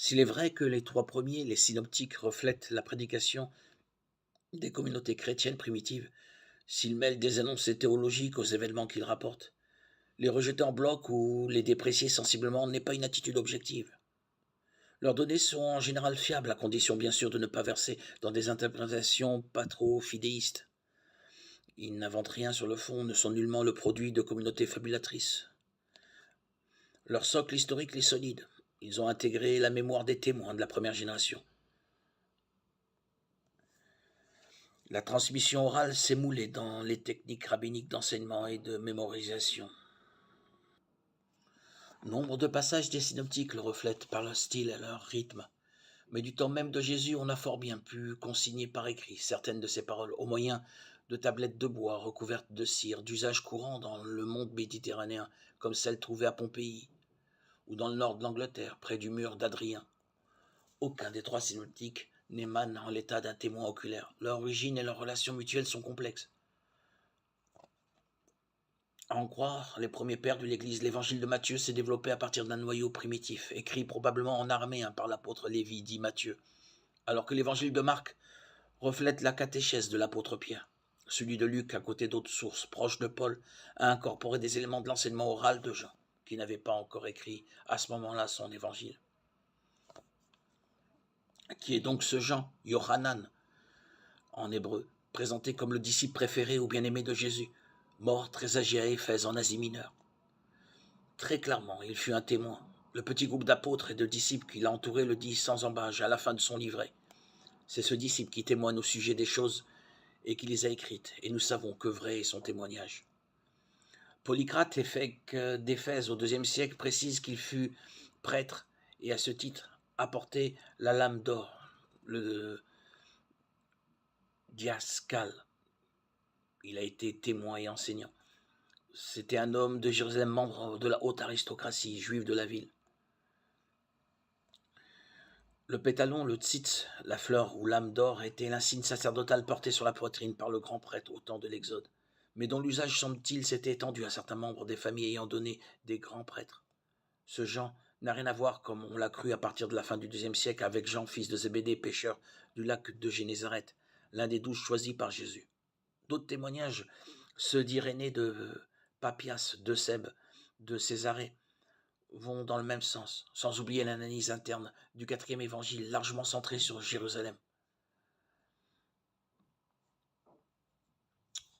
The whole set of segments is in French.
S'il est vrai que les 3 premiers, les synoptiques, reflètent la prédication des communautés chrétiennes primitives, s'ils mêlent des énoncés théologiques aux événements qu'ils rapportent, les rejeter en bloc ou les déprécier sensiblement n'est pas une attitude objective. Leurs données sont en général fiables, à condition bien sûr de ne pas verser dans des interprétations pas trop fidéistes. Ils n'inventent rien sur le fond, ne sont nullement le produit de communautés fabulatrices. Leur socle historique est solide. Ils ont intégré la mémoire des témoins de la première génération. La transmission orale s'est moulée dans les techniques rabbiniques d'enseignement et de mémorisation. Nombre de passages des synoptiques le reflètent par leur style et leur rythme. Mais du temps même de Jésus, on a fort bien pu consigner par écrit certaines de ces paroles au moyen de tablettes de bois recouvertes de cire, d'usage courant dans le monde méditerranéen, comme celles trouvées à Pompéi, ou dans le nord de l'Angleterre, près du mur d'Adrien. Aucun des 3 synoptiques n'émane en l'état d'un témoin oculaire. Leur origine et leurs relations mutuelles sont complexes. À en croire les premiers pères de l'Église, l'évangile de Matthieu s'est développé à partir d'un noyau primitif, écrit probablement en araméen par l'apôtre Lévi, dit Matthieu, alors que l'évangile de Marc reflète la catéchèse de l'apôtre Pierre. Celui de Luc, à côté d'autres sources proches de Paul, a incorporé des éléments de l'enseignement oral de Jean, qui n'avait pas encore écrit à ce moment-là son évangile. Qui est donc ce Jean, Yohanan, en hébreu, présenté comme le disciple préféré ou bien-aimé de Jésus, mort très âgé à Éphèse en Asie mineure. Très clairement, il fut un témoin. Le petit groupe d'apôtres et de disciples qui l'a entouré le dit sans embâche à la fin de son livret. C'est ce disciple qui témoigne au sujet des choses et qui les a écrites, et nous savons que vrai est son témoignage. Polycrate, évêque d'Éphèse au IIe siècle, précise qu'il fut prêtre et à ce titre apportait la lame d'or, le diascale. Il a été témoin et enseignant. C'était un homme de Jérusalem, membre de la haute aristocratie juive de la ville. Le pétalon, le tzitz, la fleur ou l'âme d'or, était l'insigne sacerdotal porté sur la poitrine par le grand prêtre au temps de l'Exode, mais dont l'usage, semble-t-il, s'était étendu à certains membres des familles ayant donné des grands prêtres. Ce Jean n'a rien à voir, comme on l'a cru à partir de la fin du IIe siècle, avec Jean, fils de Zébédée, pêcheur du lac de Génézareth, l'un des 12 choisis par Jésus. D'autres témoignages, ceux d'Irénée de Papias, d'Eusèbe, de Césarée, vont dans le même sens, sans oublier l'analyse interne du 4e évangile, largement centré sur Jérusalem.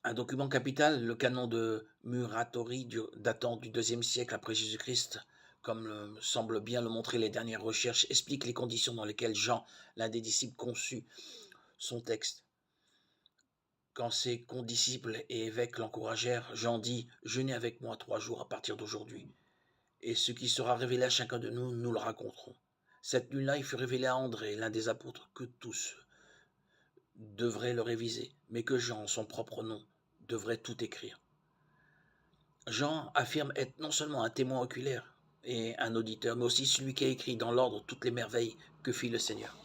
Un document capital, le canon de Muratori, datant du IIe siècle après Jésus-Christ, comme semblent bien le montrer les dernières recherches, explique les conditions dans lesquelles Jean, l'un des disciples, conçut son texte. Quand ses condisciples et évêques l'encouragèrent, Jean dit « Jeûnez avec moi 3 jours à partir d'aujourd'hui, et ce qui sera révélé à chacun de nous, nous le raconterons. » Cette nuit-là, il fut révélé à André, l'un des apôtres, que tous devraient le réviser, mais que Jean, en son propre nom, devrait tout écrire. Jean affirme être non seulement un témoin oculaire et un auditeur, mais aussi celui qui a écrit dans l'ordre toutes les merveilles que fit le Seigneur.